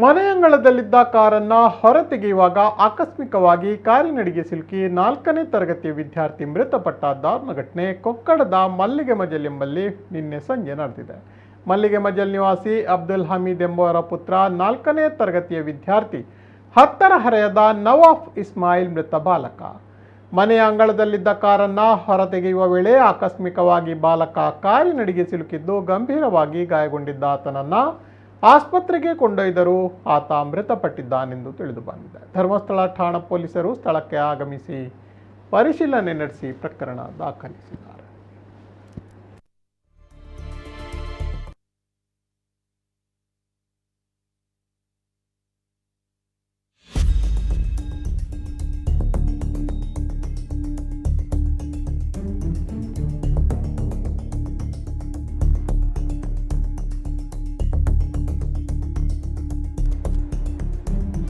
ಮನೆಯಂಗಳದಲ್ಲಿದ್ದ ಕಾರನ್ನು ಹೊರತೆಗೆಯುವಾಗ ಆಕಸ್ಮಿಕವಾಗಿ ಕಾರಿನಡಿಗೆ ಸಿಲುಕಿ 4ನೇ ತರಗತಿಯ ವಿದ್ಯಾರ್ಥಿ ಮೃತಪಟ್ಟ ದಾರುಣ ಘಟನೆ ಕೊಕ್ಕಡದ ಮಲ್ಲಿಗೆ ಮಜಲ್ ಎಂಬಲ್ಲಿ ನಿನ್ನೆ ಸಂಜೆ ನಡೆದಿದೆ. ಮಲ್ಲಿಗೆ ಮಜಲ್ ನಿವಾಸಿ ಅಬ್ದುಲ್ ಹಮೀದ್ ಎಂಬುವರ ಪುತ್ರ 4ನೇ ತರಗತಿಯ ವಿದ್ಯಾರ್ಥಿ 10ರ ಹರೆಯದ ನವಾಫ್ ಇಸ್ಮಾಯಿಲ್ ಮೃತ ಬಾಲಕ. ಮನೆಯ ಅಂಗಳದಲ್ಲಿದ್ದ ಕಾರನ್ನು ಹೊರತೆಗೆಯುವ ವೇಳೆ ಆಕಸ್ಮಿಕವಾಗಿ ಬಾಲಕ ಕಾರಿನಡಿಗೆ ಸಿಲುಕಿದ್ದು ಗಂಭೀರವಾಗಿ ಗಾಯಗೊಂಡಿದ್ದ ಆತನನ್ನು ಆಸ್ಪತ್ರೆಗೆ ಕೊಂಡೊಯ್ದರೂ ಆತ ಮೃತಪಟ್ಟಿದ್ದಾನೆಂದು ತಿಳಿದು ಬಂದಿದೆ. ಧರ್ಮಸ್ಥಳ ಠಾಣಾ ಪೊಲೀಸರು ಸ್ಥಳಕ್ಕೆ ಆಗಮಿಸಿ ಪರಿಶೀಲನೆ ನಡೆಸಿ ಪ್ರಕರಣ ದಾಖಲಿಸಿದರು.